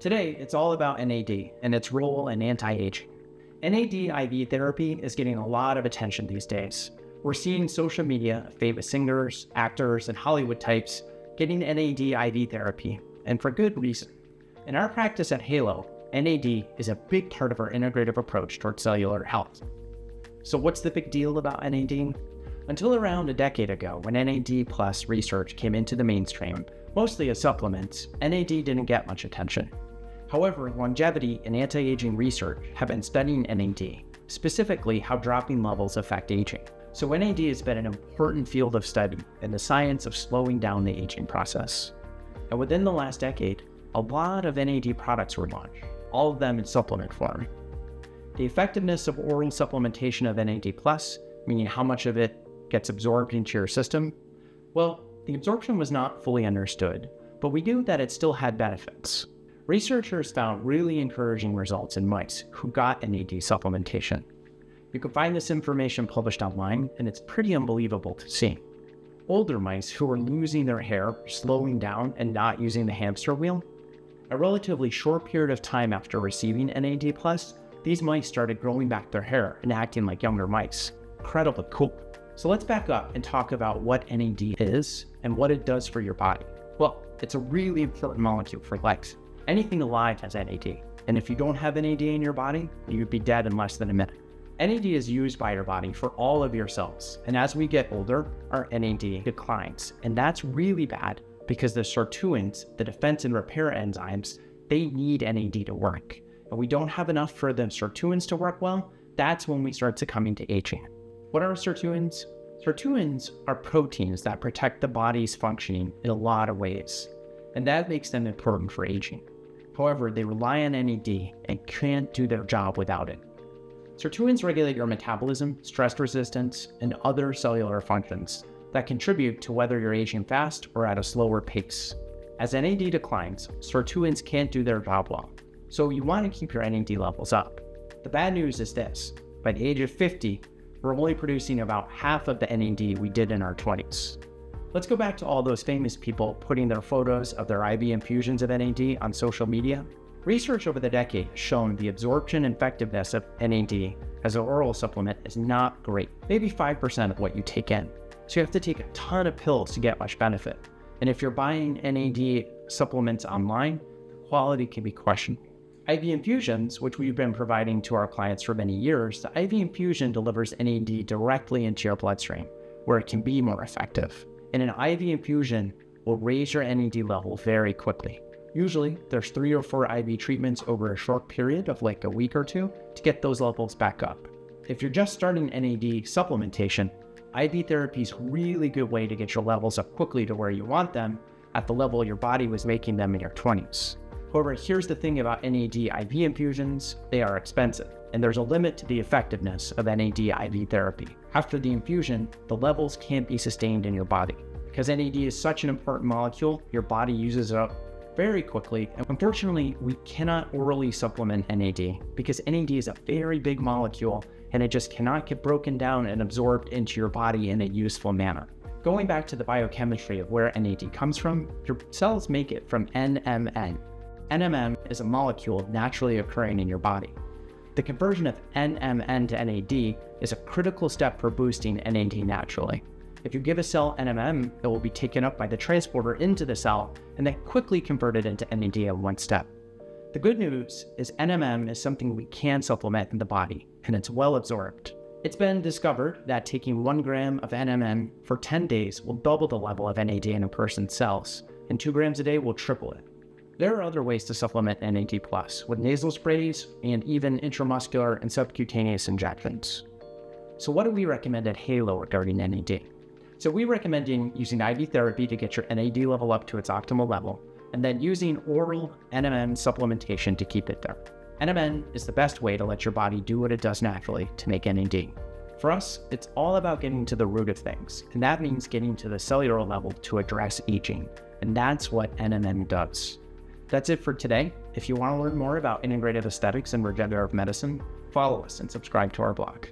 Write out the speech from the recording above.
Today, it's all about NAD and its role in anti-aging. NAD IV therapy is getting a lot of attention these days. We're seeing social media, famous singers, actors, and Hollywood types getting NAD IV therapy, and for good reason. In our practice at Halo, NAD is a big part of our integrative approach towards cellular health. So what's the big deal about NAD? Until around a decade ago, when NAD plus research came into the mainstream, mostly as supplements, NAD didn't get much attention. However, longevity and anti-aging research have been studying NAD, specifically how dropping levels affect aging. So NAD has been an important field of study in the science of slowing down the aging process. And within the last decade, a lot of NAD products were launched, all of them in supplement form. The effectiveness of oral supplementation of NAD+, meaning how much of it gets absorbed into your system, well, the absorption was not fully understood, but we knew that it still had benefits. Researchers found really encouraging results in mice who got NAD supplementation. You can find this information published online, and it's pretty unbelievable to see. Older mice who were losing their hair, slowing down, and not using the hamster wheel, a relatively short period of time after receiving NAD+, these mice started growing back their hair and acting like younger mice. Incredibly cool. So let's back up and talk about what NAD is and what it does for your body. Well, it's a really important molecule for life. Anything alive has NAD, and if you don't have NAD in your body, you'd be dead in less than a minute. NAD is used by your body for all of your cells, and as we get older, our NAD declines, and that's really bad because the sirtuins, the defense and repair enzymes, they need NAD to work, and we don't have enough for the sirtuins to work well. That's when we start succumbing to aging. What are sirtuins? Sirtuins are proteins that protect the body's functioning in a lot of ways, and that makes them important for aging. However, they rely on NAD and can't do their job without it. Sirtuins regulate your metabolism, stress resistance, and other cellular functions that contribute to whether you're aging fast or at a slower pace. As NAD declines, sirtuins can't do their job well, so you want to keep your NAD levels up. The bad news is this: by the age of 50, we're only producing about half of the NAD we did in our 20s. Let's go back to all those famous people putting their photos of their IV infusions of NAD on social media. Research over the decade has shown the absorption and effectiveness of NAD as an oral supplement is not great, maybe 5% of what you take in. So you have to take a ton of pills to get much benefit. And if you're buying NAD supplements online, the quality can be questionable. IV infusions, which we've been providing to our clients for many years, the IV infusion delivers NAD directly into your bloodstream, where it can be more effective. And an IV infusion will raise your NAD level very quickly. Usually, there's 3 or 4 IV treatments over a short period of like a week or 2 to get those levels back up. If you're just starting NAD supplementation, IV therapy is a really good way to get your levels up quickly to where you want them at the level your body was making them in your 20s. However, here's the thing about NAD IV infusions: they are expensive, and there's a limit to the effectiveness of NAD IV therapy. After the infusion, the levels can't be sustained in your body. Because NAD is such an important molecule, your body uses it up very quickly, and unfortunately, we cannot orally supplement NAD because NAD is a very big molecule and it just cannot get broken down and absorbed into your body in a useful manner. Going back to the biochemistry of where NAD comes from, your cells make it from NMN. NMN is a molecule naturally occurring in your body. The conversion of NMN to NAD is a critical step for boosting NAD naturally. If you give a cell NMN, it will be taken up by the transporter into the cell and then quickly converted into NAD in one step. The good news is NMN is something we can supplement in the body, and it's well absorbed. It's been discovered that taking 1 gram of NMN for 10 days will double the level of NAD in a person's cells, and 2 grams a day will triple it. There are other ways to supplement NAD+, with nasal sprays and even intramuscular and subcutaneous injections. So what do we recommend at Halo regarding NAD? So we recommend using IV therapy to get your NAD level up to its optimal level, and then using oral NMN supplementation to keep it there. NMN is the best way to let your body do what it does naturally to make NAD. For us, it's all about getting to the root of things, and that means getting to the cellular level to address aging, and that's what NMN does. That's it for today. If you want to learn more about integrative aesthetics and regenerative medicine, follow us and subscribe to our blog.